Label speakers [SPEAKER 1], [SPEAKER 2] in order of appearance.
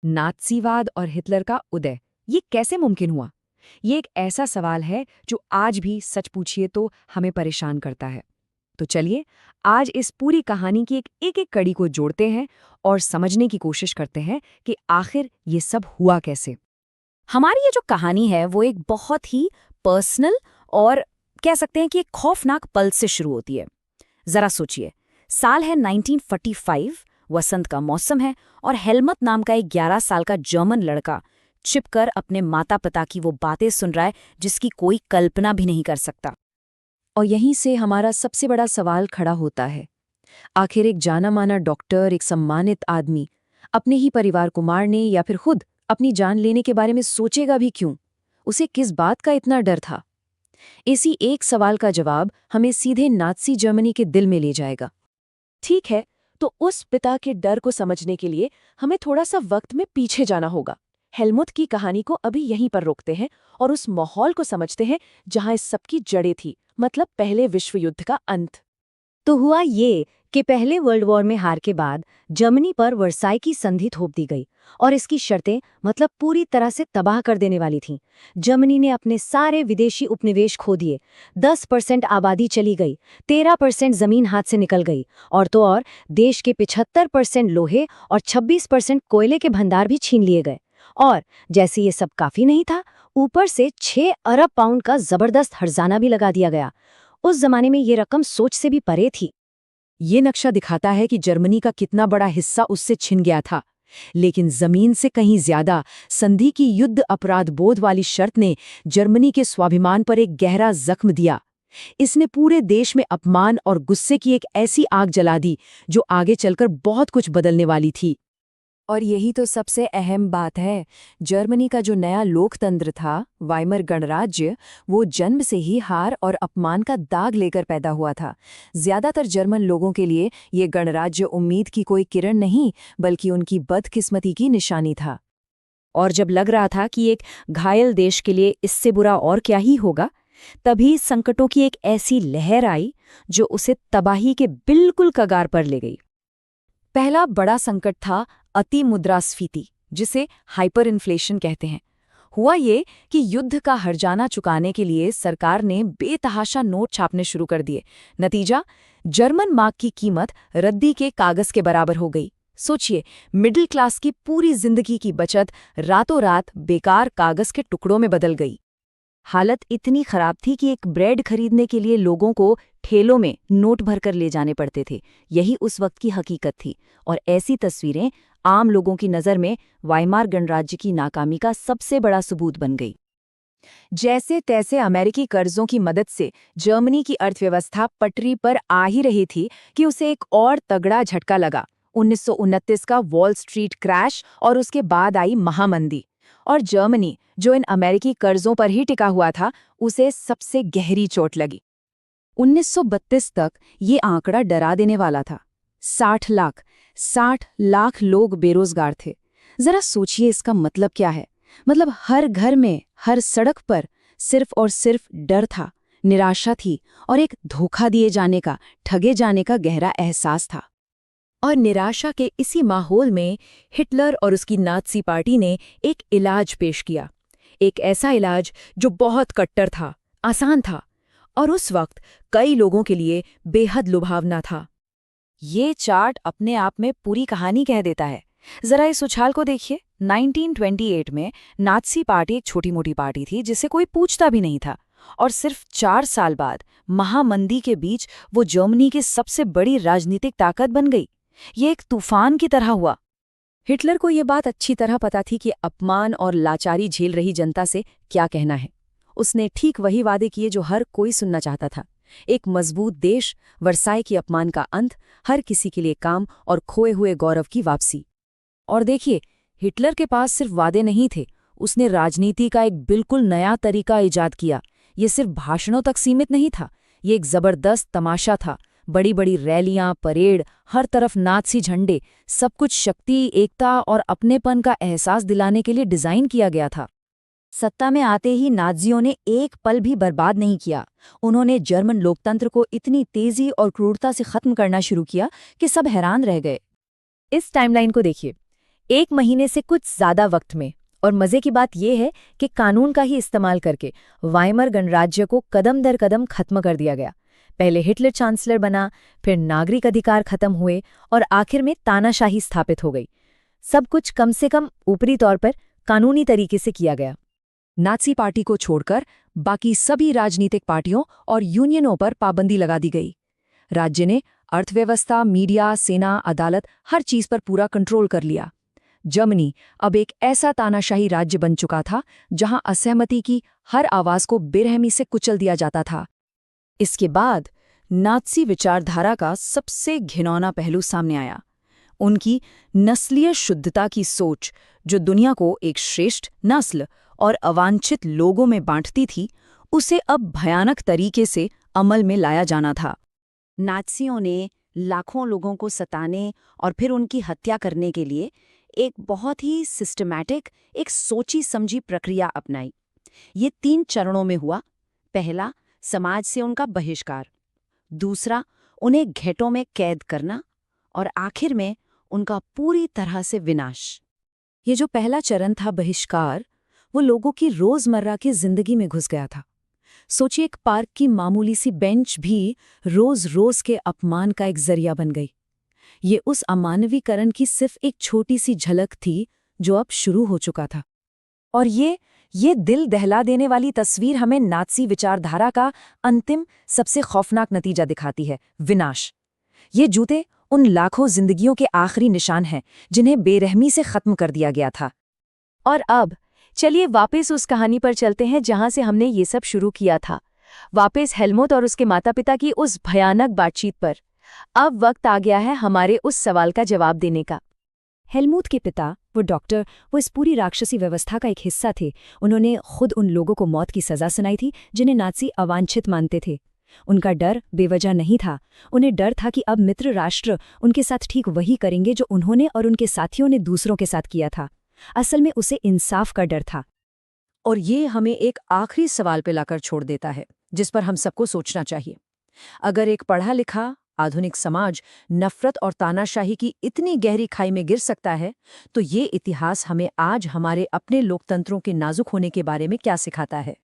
[SPEAKER 1] नात्सीवाद और हिटलर का उदय, ये कैसे मुमकिन हुआ? ये एक ऐसा सवाल है जो आज भी सच पूछिए तो हमें परेशान करता है। तो चलिए, आज इस पूरी कहानी की एक कड़ी को जोड़ते हैं और समझने की कोशिश करते हैं कि आखिर ये सब हुआ कैसे।
[SPEAKER 2] हमारी ये जो कहानी है वो एक बहुत ही पर्सनल और कह सकते हैं कि एक खौफनाक पल से शुरू होती है। जरा सोचिए, साल है 1945, वसंत का मौसम है और हेलमत नाम का एक 11 साल का जर्मन लड़का छिपकर अपने माता पिता की वो बातें सुन रहा है जिसकी कोई कल्पना भी नहीं कर सकता।
[SPEAKER 1] और यहीं से हमारा सबसे बड़ा सवाल खड़ा होता है। आखिर एक जाना माना डॉक्टर, एक सम्मानित आदमी, अपने ही परिवार को मारने या फिर खुद अपनी जान लेने के बारे में सोचेगा भी क्यों? उसे किस बात का इतना डर था? इसी एक सवाल का जवाब हमें सीधे नात्सी जर्मनी के दिल में ले जाएगा। ठीक है, तो उस पिता के डर को समझने के लिए हमें थोड़ा सा वक्त में पीछे जाना होगा। हेलमुथ की कहानी को अभी यहीं पर रोकते हैं और उस माहौल को समझते हैं जहां इस सब की जड़ें थी, मतलब पहले विश्व युद्ध का अंत।
[SPEAKER 2] तो हुआ ये कि पहले वर्ल्ड वॉर में हार के बाद जर्मनी पर वर्साई की संधि थोप दी गई और इसकी शर्तें मतलब पूरी तरह से तबाह कर देने वाली थीं। जर्मनी ने अपने सारे विदेशी उपनिवेश खो दिए, 10% आबादी चली गई, 13% जमीन हाथ से निकल गई और तो और देश के 75% लोहे और 26% कोयले के भंडार भी छीन लिए गए। और जैसे ये सब काफी नहीं था, ऊपर से 6 अरब पाउंड का जबरदस्त हर्जाना भी लगा दिया गया। उस जमाने में ये रकम सोच से भी परे थी।
[SPEAKER 1] ये नक्शा दिखाता है कि जर्मनी का कितना बड़ा हिस्सा उससे छिन गया था। लेकिन जमीन से कहीं ज्यादा संधि की युद्ध अपराध बोध वाली शर्त ने जर्मनी के स्वाभिमान पर एक गहरा जख्म दिया। इसने पूरे देश में अपमान और गुस्से की एक ऐसी आग जला दी जो आगे चलकर बहुत कुछ बदलने वाली थी। और यही तो सबसे अहम बात है। जर्मनी का जो नया लोकतंत्र था, वाइमर गणराज्य, वो जन्म से ही हार और अपमान का दाग लेकर पैदा हुआ था। ज्यादातर जर्मन लोगों के लिए ये गणराज्य उम्मीद की कोई किरण नहीं, बल्कि उनकी बदकिस्मती की निशानी था। और जब लग रहा था कि एक घायल देश के लिए इससे बुरा और क्या ही होगा, तभी संकटों की एक ऐसी लहर आई जो उसे तबाही के बिल्कुल कगार पर ले गई। पहला बड़ा संकट था अति मुद्रास्फीति, जिसे हाइपर इन्फ्लेशन कहते हैं। हुआ ये कि युद्ध का हर्जाना चुकाने के लिए सरकार ने बेतहाशा नोट छापने शुरू कर दिए। नतीजा, जर्मन मार्क की कीमत रद्दी के कागज के बराबर हो गई। सोचिए, मिडिल क्लास की पूरी जिंदगी की बचत रातों रात बेकार कागज के टुकड़ों में बदल गई। हालत इतनी खराब थी कि एक ब्रेड खरीदने के लिए लोगों को ठेलों में नोट भरकर ले जाने पड़ते थे। यही उस वक्त की हकीकत थी और ऐसी तस्वीरें आम लोगों की नज़र में वाइमार गणराज्य की नाकामी का सबसे बड़ा सबूत बन गई। जैसे तैसे अमेरिकी कर्जों की मदद से जर्मनी की अर्थव्यवस्था पटरी पर आ ही रही थी कि उसे एक और तगड़ा झटका लगा। 1929 का वॉल स्ट्रीट क्रैश और उसके बाद आई महामंदी। और जर्मनी, जो इन अमेरिकी कर्जों पर ही टिका हुआ था, उसे सबसे गहरी चोट लगी। 1932 तक ये आंकड़ा डरा देने वाला था। 60 लाख लोग बेरोजगार थे। जरा सोचिए, इसका मतलब क्या है? मतलब हर घर में, हर सड़क पर सिर्फ और सिर्फ डर था, निराशा थी और एक धोखा दिए जाने का, ठगे जाने का गहरा एहसास था। और निराशा के इसी माहौल में हिटलर और उसकी नात्सी पार्टी ने एक इलाज पेश किया। एक ऐसा इलाज जो बहुत कट्टर था, आसान था और उस वक्त कई लोगों के लिए बेहद लुभावना था। ये चार्ट अपने आप में पूरी कहानी कह देता है। जरा इस उछाल को देखिए। 1928 में नात्सी पार्टी एक छोटी-मोटी पार्टी थी जिसे कोई पूछता भी नहीं था, और सिर्फ 4 साल बाद महामंदी के बीच वो जर्मनी की सबसे बड़ी राजनीतिक ताकत बन गई। ये एक तूफान की तरह हुआ। हिटलर को ये बात अच्छी तरह पता थी कि अपमान और लाचारी झेल रही जनता से क्या कहना है। उसने ठीक वही वादे किए जो हर कोई सुनना चाहता था। एक मजबूत देश, वर्साई की अपमान का अंत, हर किसी के लिए काम और खोए हुए गौरव की वापसी। और देखिए, हिटलर के पास सिर्फ वादे नहीं थे, उसने राजनीति का एक बिल्कुल नया तरीका इजाद किया। ये सिर्फ भाषणों तक सीमित नहीं था, ये एक जबरदस्त तमाशा था। बड़ी बड़ी रैलियां, परेड, हर तरफ नात्सी झंडे, सब कुछ शक्ति, एकता और अपनेपन का एहसास दिलाने के लिए डिजाइन किया गया था। सत्ता में आते ही नाज़ियों ने एक पल भी बर्बाद नहीं किया। उन्होंने जर्मन लोकतंत्र को इतनी तेजी और क्रूरता से खत्म करना शुरू किया कि सब हैरान रह गए। इस टाइमलाइन को देखिए।
[SPEAKER 2] 1 महीने से कुछ ज्यादा वक्त में। और मजे की बात यह है कि कानून का ही इस्तेमाल करके वाइमर गणराज्य को कदम दर कदम खत्म कर दिया गया। पहले हिटलर चांसलर बना, फिर नागरिक अधिकार खत्म हुए और आखिर में तानाशाही स्थापित हो गई। सब कुछ कम से कम ऊपरी तौर पर कानूनी तरीके से किया गया।
[SPEAKER 1] नाज़ी पार्टी को छोड़कर बाकी सभी राजनीतिक पार्टियों और यूनियनों पर पाबंदी लगा दी गई। राज्य ने अर्थव्यवस्था, मीडिया, सेना, अदालत हर चीज पर पूरा कंट्रोल कर लिया। जर्मनी अब एक ऐसा तानाशाही राज्य बन चुका था जहां असहमति की हर आवाज को बेरहमी से कुचल दिया जाता था।
[SPEAKER 3] इसके बाद नाज़ी विचारधारा का सबसे घिनौना पहलू सामने आया। उनकी नस्लीय शुद्धता की सोच, जो दुनिया को एक श्रेष्ठ नस्ल और अवांछित लोगों में बांटती थी, उसे अब भयानक तरीके से अमल में लाया जाना था। नाज़ियों ने लाखों लोगों को सताने और फिर उनकी हत्या करने के लिए एक बहुत ही सिस्टमैटिक, एक सोची समझी प्रक्रिया अपनाई। ये 3 चरणों में हुआ। पहला, समाज से उनका बहिष्कार। दूसरा, उन्हें घेटों में कैद करना। और आखिर में उनका पूरी तरह से विनाश।
[SPEAKER 1] ये जो पहला चरण था, बहिष्कार, वो लोगों की रोजमर्रा की जिंदगी में घुस गया था। सोचिए, एक पार्क की मामूली सी बेंच भी रोज रोज के अपमान का एक जरिया बन गई। ये उस अमानवीकरण की सिर्फ एक छोटी सी झलक थी जो अब शुरू हो चुका था। और ये दिल दहला देने वाली तस्वीर हमें नाज़ी विचारधारा का अंतिम, सबसे खौफनाक नतीजा दिखाती है, विनाश। ये जूते उन लाखों जिंदगियों के आखिरी निशान हैं जिन्हें बेरहमी से खत्म कर दिया गया था।
[SPEAKER 2] और अब चलिए वापस उस कहानी पर चलते हैं जहां से हमने ये सब शुरू किया था। वापस हेलमुट और उसके माता पिता की उस भयानक बातचीत पर। अब वक्त आ गया है हमारे उस सवाल का जवाब देने का।
[SPEAKER 1] हेलमुट के पिता, वो डॉक्टर, वो इस पूरी राक्षसी व्यवस्था का एक हिस्सा थे। उन्होंने खुद उन लोगों को मौत की सजा सुनाई थी जिन्हें नाज़ी अवांछित मानते थे। उनका डर बेवजह नहीं था। उन्हें डर था कि अब मित्र राष्ट्र उनके साथ ठीक वही करेंगे जो उन्होंने और उनके साथियों ने दूसरों के साथ किया था। असल में उसे इंसाफ का डर था। और ये हमें एक आखिरी सवाल पे लाकर छोड़ देता है जिस पर हम सबको सोचना चाहिए। अगर एक पढ़ा लिखा आधुनिक समाज नफरत और तानाशाही की इतनी गहरी खाई में गिर सकता है, तो ये इतिहास हमें आज हमारे अपने लोकतंत्रों के नाजुक होने के बारे में क्या सिखाता है।